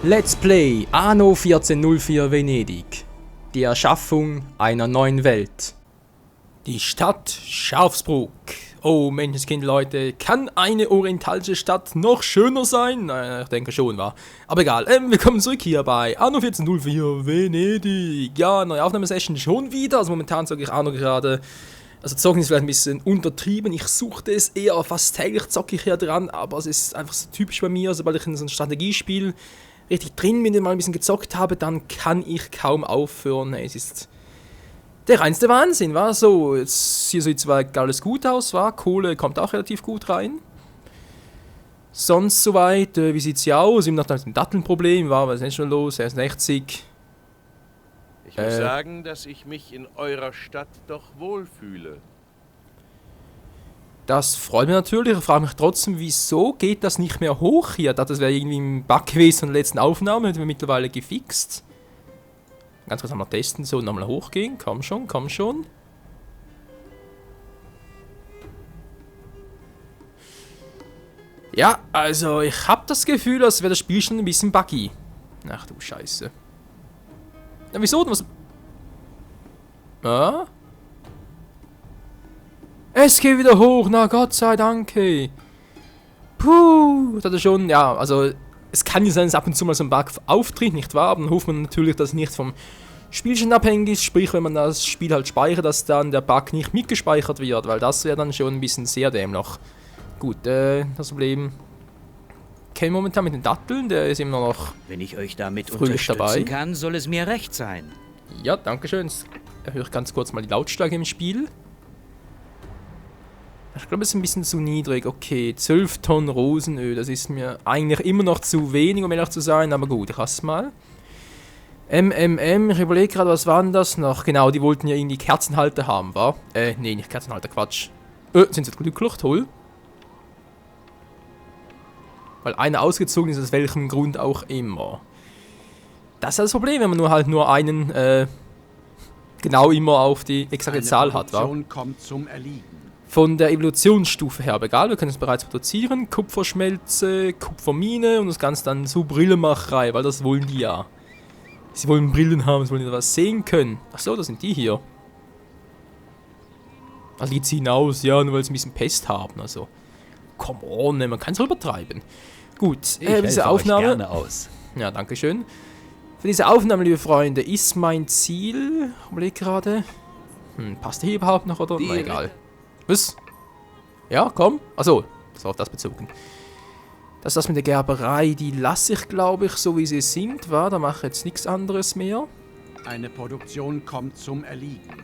Let's Play Anno 1404 Venedig. Die Erschaffung einer neuen Welt. Die Stadt Schafsbruck. Oh Menschenskind, Leute, kann eine orientalische Stadt noch schöner sein? Naja, ich denke schon, wa? Aber egal, willkommen zurück hier bei Anno 1404 Venedig. Ja, neue Aufnahmesession schon wieder. Also momentan zocke ich Anno gerade. Also zocken ist vielleicht ein bisschen untertrieben. Ich suchte es eher, fast täglich zocke ich hier dran, aber es ist einfach so typisch bei mir. Sobald ich in so ein Strategiespiel richtig drin bin und mal ein bisschen gezockt habe, dann kann ich kaum aufhören. Es ist der reinste Wahnsinn, war so. Jetzt hier sieht zwar alles gut aus, war Kohle kommt auch relativ gut rein. Sonst soweit, wie sieht's hier aus? Immer noch ein Dattelnproblem, war was ist nicht schon los? 60. Ich muss sagen, dass ich mich in eurer Stadt doch wohlfühle. Das freut mich natürlich. Ich frage mich trotzdem, wieso geht das nicht mehr hoch hier? Das wäre irgendwie im Bug gewesen von der letzten Aufnahme, hätten wir mittlerweile gefixt. Ganz kurz nochmal testen, so nochmal hochgehen. Komm schon, komm schon. Ja, also ich habe das Gefühl, als wäre das Spiel schon ein bisschen buggy. Ach du Scheiße. Ja, wieso? Was? Ah? Es geht wieder hoch, na Gott sei Dank. Ey. Puh, das ist schon, ja, also es kann ja sein, dass ab und zu mal so ein Bug auftritt, nicht wahr? Aber dann hofft man natürlich, dass es nicht vom Spielstand abhängig ist, sprich, wenn man das Spiel halt speichert, dass dann der Bug nicht mitgespeichert wird, weil das wäre dann schon ein bisschen sehr dämlich. Gut, das Problem kennen wir momentan mit den Datteln, der ist immer noch Wenn ich euch damit fröhlich unterstützen dabei. kann, soll es mir recht sein. Ja, danke schön. Jetzt erhöhe ich ganz kurz mal die Lautstärke im Spiel. Ich glaube, es ist ein bisschen zu niedrig. Okay, 12 Tonnen Rosenöl, das ist mir eigentlich immer noch zu wenig, um ehrlich zu sein, aber gut, ich lasse es mal. ich überlege gerade, was waren das noch? Genau, die wollten ja irgendwie Kerzenhalter haben, wa? Nee, nicht Kerzenhalter, Quatsch. Sind sie glücklich? Toll. Weil einer ausgezogen ist, aus welchem Grund auch immer. Das ist das Problem, wenn man nur einen, genau immer auf die exakte Zahl hat, wa? Kommt zum Erliegen. Von der Evolutionsstufe her, aber egal, wir können es bereits produzieren. Kupferschmelze, Kupfermine und das Ganze dann zu Brillenmacherei, weil das wollen die ja. Sie wollen Brillen haben, sie wollen was sehen können. Achso, das sind die hier. Also die ziehen aus, ja, nur weil sie ein bisschen Pest haben, also. Come on, man kann es übertreiben. Gut, diese Aufnahme. Gerne aus. Ja, danke schön. Für diese Aufnahme, liebe Freunde, ist mein Ziel. Ich überlege gerade. Passt der hier überhaupt noch oder? Na egal. Was? Ja, komm. Achso, das war auf das bezogen. Das mit der Gerberei, die lasse ich, glaube ich, so wie sie sind, war. Da mache ich jetzt nichts anderes mehr. Eine Produktion kommt zum Erliegen.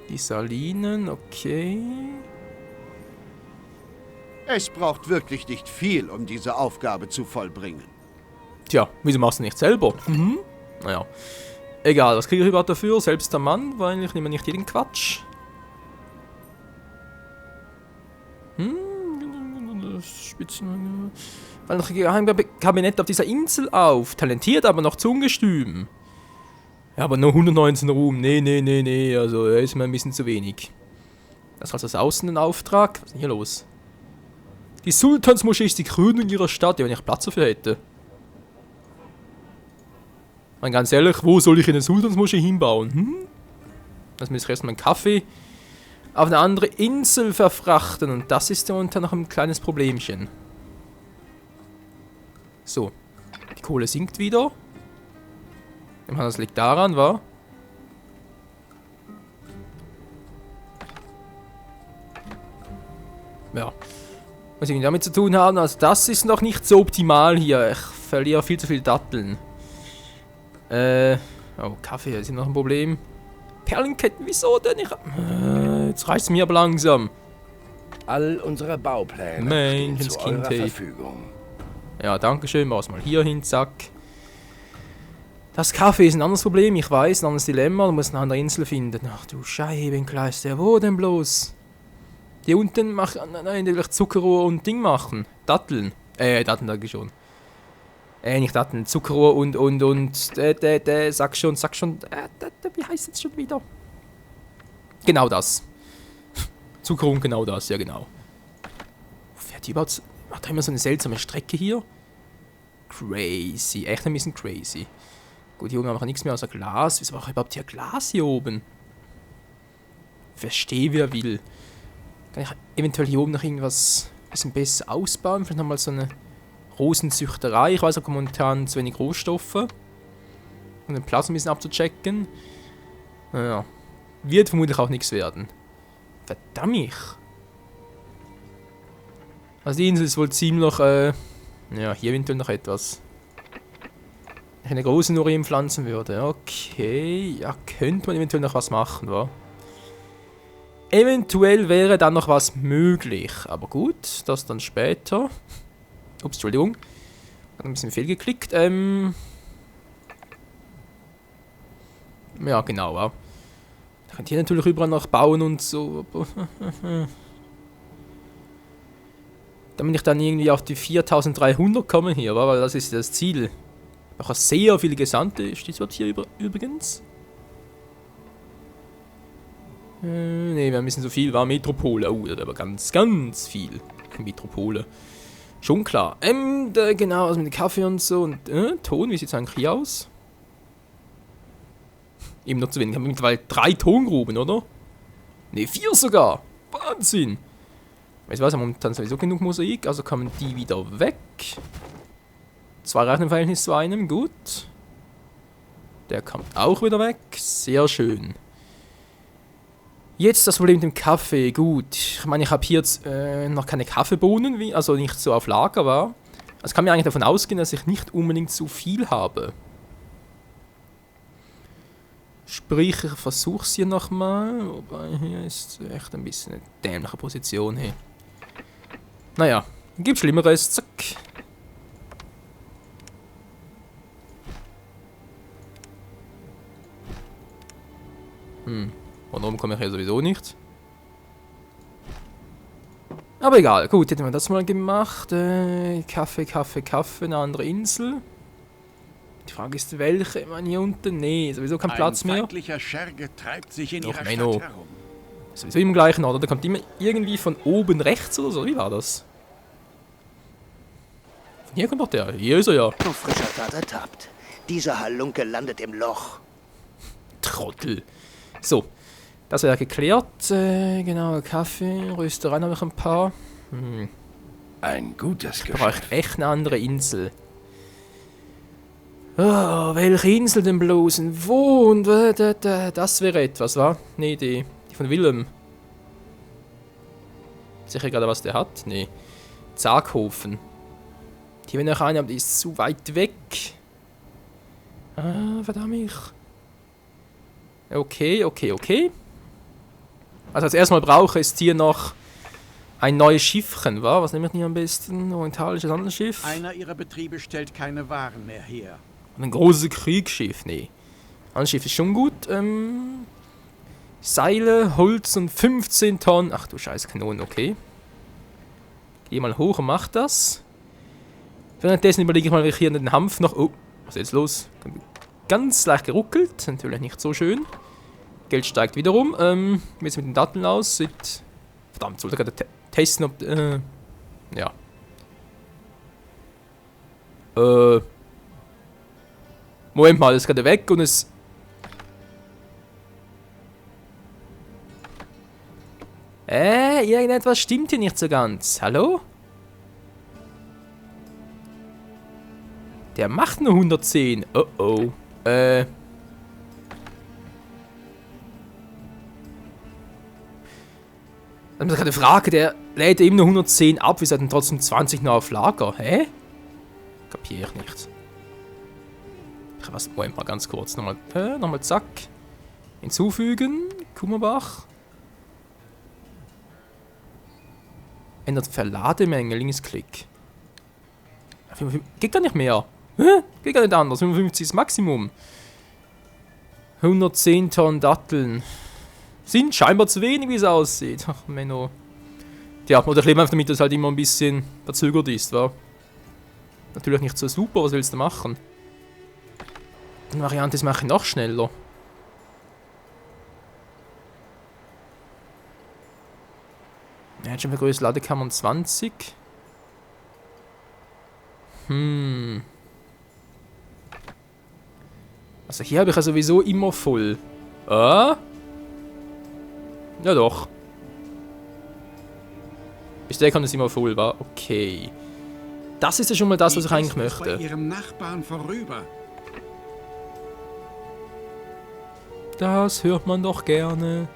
Die Salinen, okay. Es braucht wirklich nicht viel, um diese Aufgabe zu vollbringen. Tja, wieso machst du nicht selber? Naja. Egal, was kriege ich überhaupt dafür? Selbst der Mann, weil ich nehme nicht jeden Quatsch. Weil noch ein Kabinett auf dieser Insel auf. Talentiert, aber noch zu ungestüm. Ja, aber nur 119 Ruhm. Nee. Also, ist mir ein bisschen zu wenig. Das ist also das Außenauftrag. Was ist denn hier los? Die Sultansmoschee ist die Krönung ihrer Stadt. Ja, wenn ich Platz dafür hätte. Und ganz ehrlich, wo soll ich eine Sultansmoschee hinbauen? Das muss ich erstmal einen Kaffee auf eine andere Insel verfrachten. Und das ist ja unter noch ein kleines Problemchen. So. Die Kohle sinkt wieder. Das liegt daran, wa? Ja. Was irgendwie damit zu tun haben, also das ist noch nicht so optimal hier. Ich verliere viel zu viel Datteln. Oh, Kaffee, das ist noch ein Problem. Perlenketten, wieso denn? Jetzt reicht es mir aber langsam. All unsere Baupläne Mensch, stehen zu eurer Kind, ey. Verfügung. Ja, danke schön. Mach es mal hier hin, zack. Das Kaffee ist ein anderes Problem, ich weiß, ein anderes Dilemma. Du musst eine andere Insel finden. Ach du Scheibenkleister, wo denn bloß? Hier unten machen, nein, die will ich Zuckerrohr und Ding machen. Datteln. Datteln sag ich schon. Nicht Datteln, Zuckerrohr und, sag schon, wie heißt es schon wieder? Genau das. Zuckerrohr und genau das, ja genau. Wo fährt die überhaupt? Macht da immer so eine seltsame Strecke hier? Crazy. Echt ein bisschen crazy. Gut, hier oben haben wir nichts mehr außer Glas. Wieso war überhaupt hier Glas hier oben? Verstehe, wer will. Kann ich eventuell hier oben noch irgendwas ein bisschen besser ausbauen? Vielleicht nochmal so eine Rosenzüchterei. Ich weiß auch momentan zu wenig Rohstoffe. Um den Platz ein bisschen abzuchecken. Naja. Wird vermutlich auch nichts werden. Verdammt. Also die Insel ist wohl ziemlich, ja, hier eventuell noch etwas. Wenn ich eine große Norim pflanzen würde. Okay, ja, könnte man eventuell noch was machen, wa? Eventuell wäre dann noch was möglich. Aber gut, das dann später. Ups, Entschuldigung. Hat ein bisschen fehlgeklickt. Ja, genau, ja. Da könnt ihr natürlich überall noch bauen und so. Damit ich dann irgendwie auf die 4300 komme hier, weil das ist das Ziel. Ich brauche sehr viele Gesandte. Steht es überhaupt hier übrigens? Ne, wir haben ein bisschen so viel. War Metropole. Oh, das war aber ganz, ganz viel. Metropole. Schon klar. Genau, also mit dem Kaffee und so. Und Ton, wie sieht es eigentlich hier aus? Eben noch zu wenig. Wir haben mittlerweile 3 Tongruben, oder? Ne, 4 sogar. Wahnsinn. Weißt du was, wir haben momentan sowieso genug Mosaik, also kommen die wieder weg. 2 reichen im Verhältnis zu einem, gut. Der kommt auch wieder weg, sehr schön. Jetzt das Problem mit dem Kaffee, gut. Ich meine, ich habe hier jetzt noch keine Kaffeebohnen, also nicht so auf Lager war. Also kann mir eigentlich davon ausgehen, dass ich nicht unbedingt so viel habe. Sprich, ich versuche es hier nochmal, wobei hier ist echt ein bisschen eine dämliche Position hier. Naja, gibt Schlimmeres, zack. Von oben komme ich ja sowieso nicht. Aber egal, gut, hätten wir das mal gemacht. Kaffee, eine andere Insel. Die Frage ist, welche? Ich meine, hier unten, nee, sowieso kein Platz mehr. Ein feindlicher Scherge treibt sich in ihrer Menno. Stadt herum. Sowieso im gleichen Ort, der kommt immer irgendwie von oben rechts oder so, wie war das? Von hier kommt doch der, hier ist er ja. Auf frischer Tat ertappt. Dieser Halunke landet im Loch. Trottel. So, das wäre geklärt. Genau, Kaffee, Rösterei habe ich ein paar. Ein gutes Ich brauche Geschäft. echt eine andere Insel. Oh, welche Insel denn bloß? Und wo? Und das wäre etwas, wa? Nee, die von Willem. Sicher gerade, was der hat? Nee. Zaghofen. Die wenn ich eine, aber die ist zu weit weg. Ah, verdammt. Okay. Also als erstes mal brauche ich hier noch ein neues Schiffchen, wa? Was nehme ich hier am besten? Orientalisches Handelsschiff? Einer ihrer Betriebe stellt keine Waren mehr her. Ein großes Kriegsschiff, nee. Handelsschiff ist schon gut. Seile, Holz und 15 Tonnen. Ach du scheiß Kanonen, okay. Geh mal hoch und mach das. Währenddessen überlege ich mal, wie ich hier den Hanf noch... Oh, was ist jetzt los? Ganz leicht geruckelt. Natürlich nicht so schön. Geld steigt wiederum. Wie sieht es mit den Datteln aus? Verdammt, sollte gerade testen, ob... ja. Moment mal, das ist gerade weg und es... irgendetwas stimmt hier nicht so ganz. Hallo? Der macht nur 110. Oh oh. Dann ist gerade eine Frage, der lädt eben nur 110 ab, wir sollten trotzdem 20 noch auf Lager. Hä? Kapier ich nicht. Was, Moment mal ganz kurz. Nochmal zack. Hinzufügen. Kummerbach. Ändert Verlademenge. Linksklick. Geht gar nicht mehr. Hä? Geht gar nicht anders. 55 ist das Maximum. 110 Tonnen Datteln. Sind scheinbar zu wenig, wie es aussieht. Ach, Menno. Tja, oder ich lebe einfach damit, dass es halt immer ein bisschen verzögert ist, wa? Natürlich nicht so super, was willst du machen? Die Variante ist mache ich noch schneller. Er hat schon für größere Ladekammern 20. Also hier habe ich ja sowieso immer voll. Ja doch. Bis der kann es immer voll, war. Okay. Das ist ja schon mal das, was ich eigentlich möchte. Bei Ihrem Nachbarn vorüber. Das hört man doch gerne.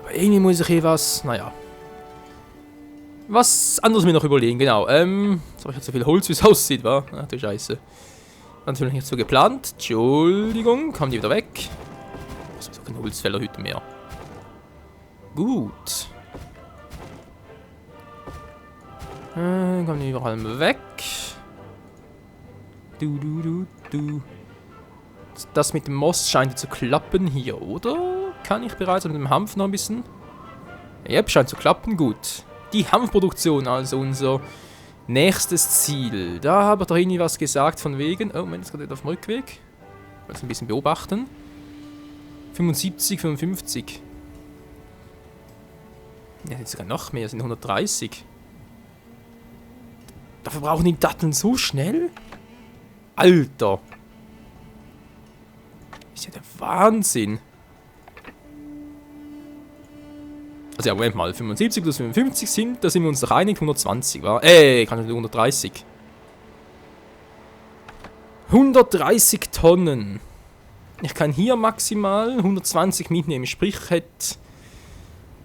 Aber irgendwie muss ich hier was... Naja. Was anderes mir noch überlegen, genau. Jetzt habe ich jetzt so viel Holz, wie es aussieht, wa? Ach du Scheiße. Natürlich nicht so geplant. Entschuldigung, kommen die wieder weg. Was ist kein Holzfäller heute mehr. Gut. Kommen die überall weg. Du. Das mit dem Most scheint zu klappen hier, oder? Kann ich bereits mit dem Hanf noch ein bisschen? Yep, scheint zu klappen, gut. Die Hanfproduktion, also unser nächstes Ziel. Da habe ich doch irgendwie was gesagt von wegen... Oh, Moment, jetzt gerade auf dem Rückweg. Ich will es ein bisschen beobachten. 75, 55. Ja, jetzt sogar noch mehr, sind 130. Dafür brauchen die Datteln so schnell? Alter! Ist ja der Wahnsinn! Also ja, Moment mal, 75 plus 55 sind, da sind wir uns doch einig, 120, war? Kann ich 130. 130 Tonnen! Ich kann hier maximal 120 mitnehmen, sprich, ich hätte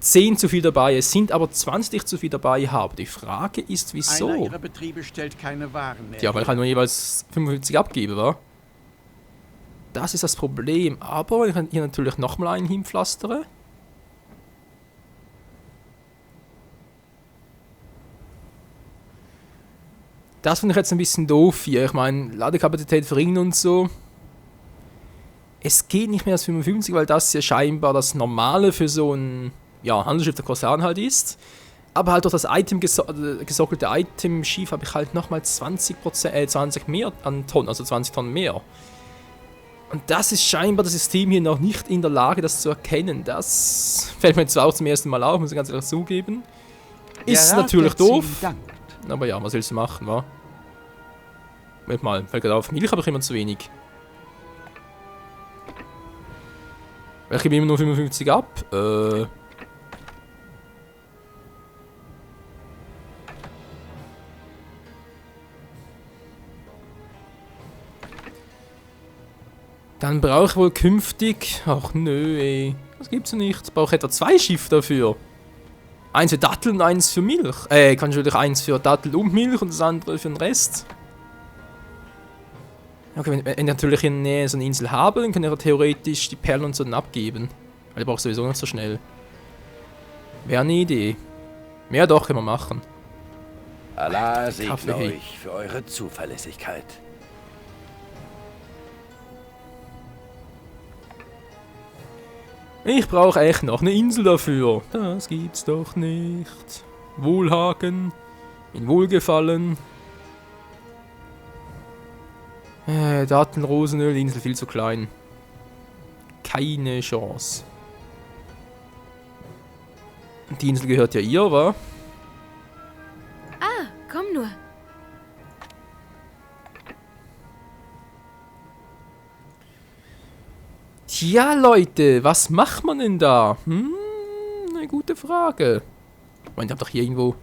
10 zu viel dabei, es sind aber 20 zu viel dabei habe. Die Frage ist, wieso? Einer Ihrer Betriebe stellt keine Waren mehr. Ja, weil ich halt nur jeweils 55 abgebe, wa? Das ist das Problem. Aber ich kann hier natürlich nochmal einen hinpflastere. Das finde ich jetzt ein bisschen doof hier. Ich meine, Ladekapazität verringern und so. Es geht nicht mehr als 55, weil das ja scheinbar das Normale für so ein... Ja, Handelsschiff der Korsaren halt ist. Aber halt durch das gesockelte Item-Schiff habe ich halt nochmal 20 mehr an Tonnen, also 20 Tonnen mehr. Und das ist scheinbar das System hier noch nicht in der Lage, das zu erkennen. Das fällt mir zwar auch zum ersten Mal auf, muss ich ganz ehrlich zugeben. Ist natürlich doof. Aber ja, was willst du machen, wa? Moment mal, fällt gerade auf, Milch habe ich immer zu wenig. Ich gebe immer nur 55 ab. Dann brauche ich wohl künftig... Ach nö, ey. Das gibt's ja nicht. Ich brauche etwa 2 Schiffe dafür. Eins für Dattel und eins für Milch. Kann ich natürlich eins für Dattel und Milch und das andere für den Rest. Okay, wenn ich natürlich in der Nähe so eine Insel habe, dann kann ich ja theoretisch die Perlen und so dann abgeben. Weil ich brauche sowieso nicht so schnell. Wäre eine Idee. Mehr doch, können wir machen. Allah segne Kaffee, hey. euch für eure Zuverlässigkeit. Ich brauche echt noch eine Insel dafür. Das gibt's doch nicht. Wohlhaken. In Wohlgefallen. Daten, Rosenöl, die Insel viel zu klein. Keine Chance. Die Insel gehört ja ihr, wa? Ah, komm nur. Tja, Leute, was macht man denn da? Eine gute Frage. Ich meine, ich hab doch hier irgendwo...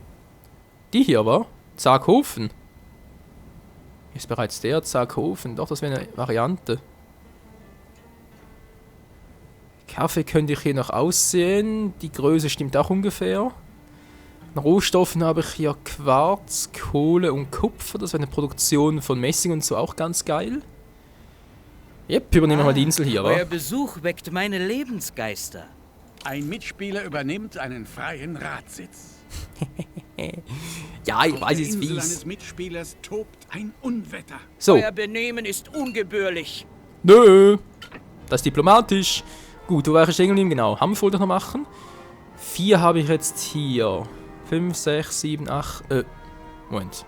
Die hier, wa? Zaghofen. Hier ist bereits der Zaghofen. Doch, das wäre eine Variante. Kaffee könnte ich hier noch aussehen. Die Größe stimmt auch ungefähr. An Rohstoffen habe ich hier Quarz, Kohle und Kupfer. Das wäre eine Produktion von Messing und so auch ganz geil. Yep, übernehmen wir mal die Insel hier, wa? Euer Besuch weckt meine Lebensgeister. Ein Mitspieler übernimmt einen freien Ratsitz. Ja, ich weiß, Auf es ist der Insel fies. eines Mitspielers tobt ein Unwetter. So, Euer Benehmen ist ungebührlich. nö. Das ist diplomatisch. Gut, wo war ich stehen geblieben? Genau, Hanf wollte ich noch machen. 4 habe ich jetzt hier. 5, 6, 7, 8, Moment.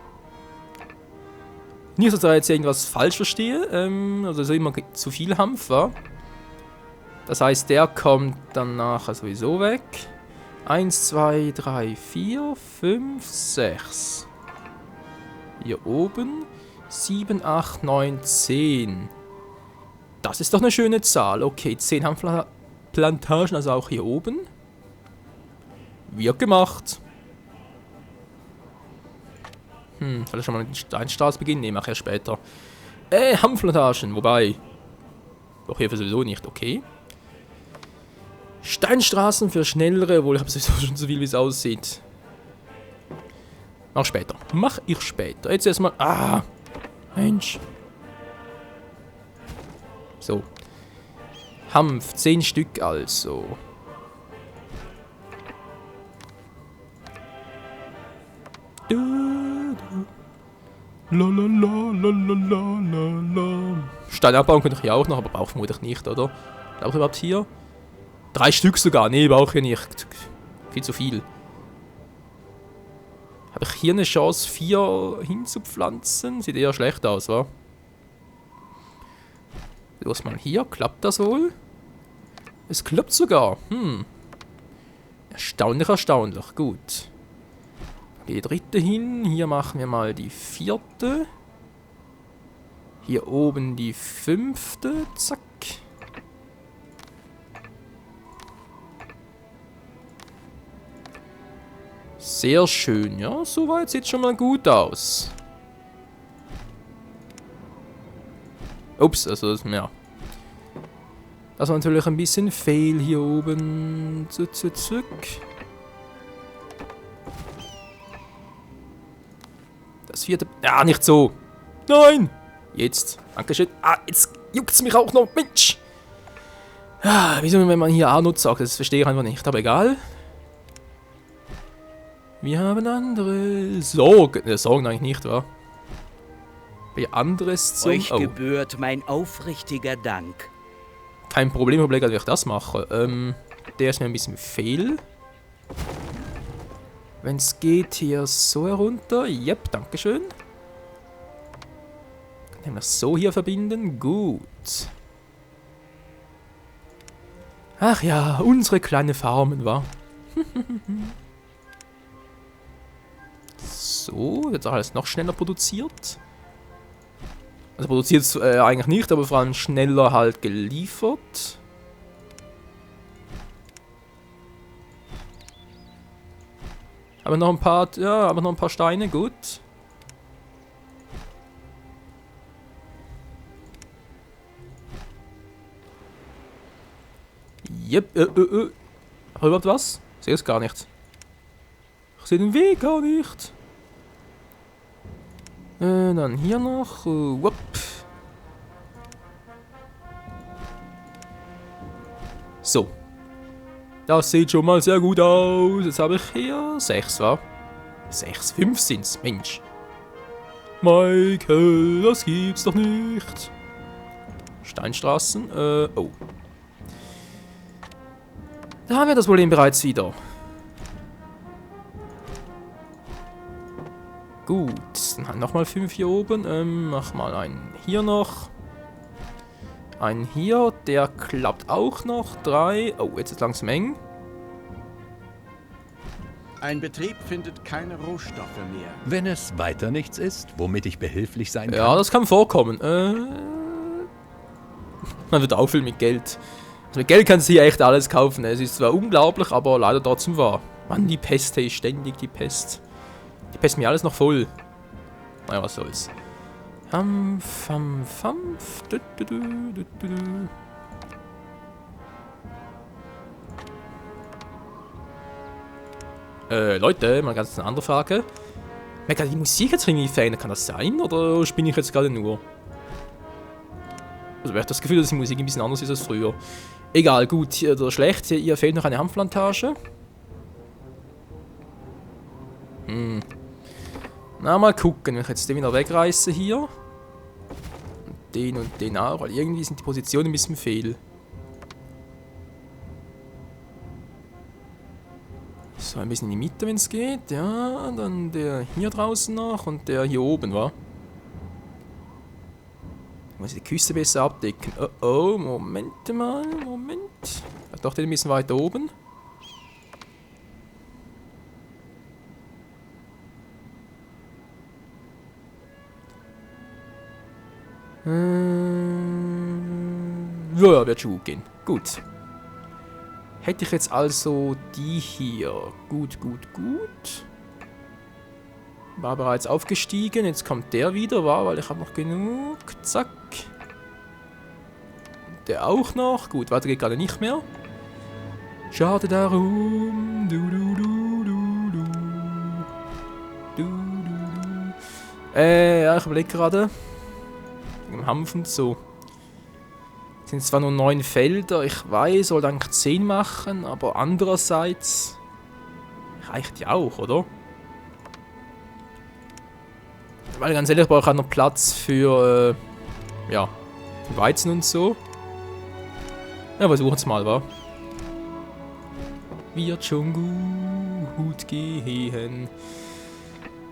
Nicht, dass ich da jetzt irgendwas falsch verstehe. Also so immer zu viel Hanf war. Das heißt, der kommt dann nachher sowieso weg. 1, 2, 3, 4, 5, 6. Hier oben. 7, 8, 9, 10. Das ist doch eine schöne Zahl. Okay, 10 Hanfplantagen, also auch hier oben. Wird gemacht. Soll ich schon mal mit den Steinstraße beginnen? Ne, mach erst später. Hanfplantagen, wobei. Doch hier sowieso nicht, okay. Steinstraßen für schnellere, obwohl ich habe sowieso schon so viel, wie es aussieht. Mach später. Mach ich später. Jetzt erstmal. Ah! Mensch. So. Hanf, 10 Stück also. Stein abbauen könnte ich ja auch noch, aber brauche vermutlich nicht, oder? Brauche ich überhaupt hier? 3 Stück sogar. Nee, brauche ich nicht. Viel zu viel. Habe ich hier eine Chance, 4 hinzupflanzen? Sieht eher schlecht aus, wa? Los mal hier. Klappt das wohl? Es klappt sogar. Erstaunlich, erstaunlich. Gut. Die 3. hin. Hier machen wir mal die 4. Hier oben die 5. Zack. Sehr schön, ja. Soweit sieht schon mal gut aus. Ups, also, ja. Das war natürlich ein bisschen fail hier oben. Zurück. Das 4. Ja, nicht so. Nein! Jetzt. Dankeschön. Ah, jetzt juckt's mich auch noch. Mensch! Ah, wieso, wenn man hier A-Not sagt, das verstehe ich einfach nicht. Aber egal. Wir haben andere Sorgen. Sorgen eigentlich nicht, wa? Bei anderes zum... Euch gebührt mein aufrichtiger Dank. Kein Problem, ich überlege, wie ich das mache. Der ist mir ein bisschen fehl. Wenn es geht, hier so herunter. Yep, dankeschön. Kann ich das so hier verbinden? Gut. Ach ja, unsere kleine Farmen, wa? So, jetzt auch alles noch schneller produziert. Also produziert es eigentlich nicht, aber vor allem schneller halt geliefert. Aber noch ein paar, ja, aber noch ein paar Steine, gut. Yep, Hab ich überhaupt was? Ich sehe es gar nicht. Ich sehe den Weg gar nicht. Dann hier noch. Wupp. So. Das sieht schon mal sehr gut aus. Jetzt habe ich hier 6, wa? 6, 5 sind's. Mensch. Michael, das gibt's doch nicht. Steinstraßen. Oh. Da haben wir das Problem bereits wieder. Gut, dann haben nochmal 5 hier oben. Mach mal einen hier noch. Einen hier, der klappt auch noch. 3. Oh, jetzt ist langsam eng. Ein Betrieb findet keine Rohstoffe mehr. Wenn es weiter nichts ist, womit ich behilflich sein kann. Ja, das kann vorkommen. Man wird auffüllen mit Geld. Also mit Geld kannst du hier echt alles kaufen. Es ist zwar unglaublich, aber leider trotzdem wahr. Mann, die Pest, hey, ständig die Pest. Die Pest mir alles noch voll. Naja, was soll's. Hanf. Leute, mal ganz eine andere Frage. Mir gerade die Musik jetzt irgendwie verändert, kann das sein? Oder spinne ich jetzt gerade nur? Also ich habe das Gefühl, dass die Musik ein bisschen anders ist als früher. Egal, gut, oder schlecht. Hier fehlt noch eine Hanfplantage. Na, mal gucken, wenn ich jetzt den wieder wegreiße hier. Und den auch, weil irgendwie sind die Positionen ein bisschen fehl. So, ein bisschen in die Mitte, wenn es geht. Ja, dann der hier draußen noch und der hier oben, wa? Muss ich die Küste besser abdecken. Oh, Moment mal, Moment. Doch, den ein bisschen weiter oben. Ja, wird schon gut gehen. Gut. Hätte ich jetzt also die hier. Gut. War bereits aufgestiegen. Jetzt kommt der wieder, weil ich habe noch genug. Zack. Der auch noch. Gut, weiter geht gerade nicht mehr. Schade darum. Ja, ich überlege gerade. Im Hanf und so. Sind zwar nur 9 Felder, ich weiß, soll eigentlich 10 machen, aber andererseits reicht ja auch, oder? Weil ganz ehrlich, ich brauche auch noch Platz für, ja, Weizen und so. Ja, versuchen es mal, wa? Wird schon gut gehen.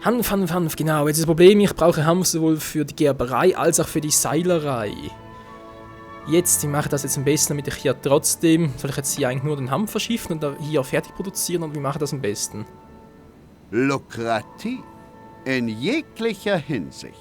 Hanf, genau. Jetzt ist das Problem, ich brauche Hanf sowohl für die Gerberei als auch für die Seilerei. Jetzt, ich mache das jetzt am besten, damit ich hier trotzdem... Soll ich jetzt hier eigentlich nur den Hanf verschiffen und hier fertig produzieren? Und wie mache ich das am besten? Lukrativ. In jeglicher Hinsicht.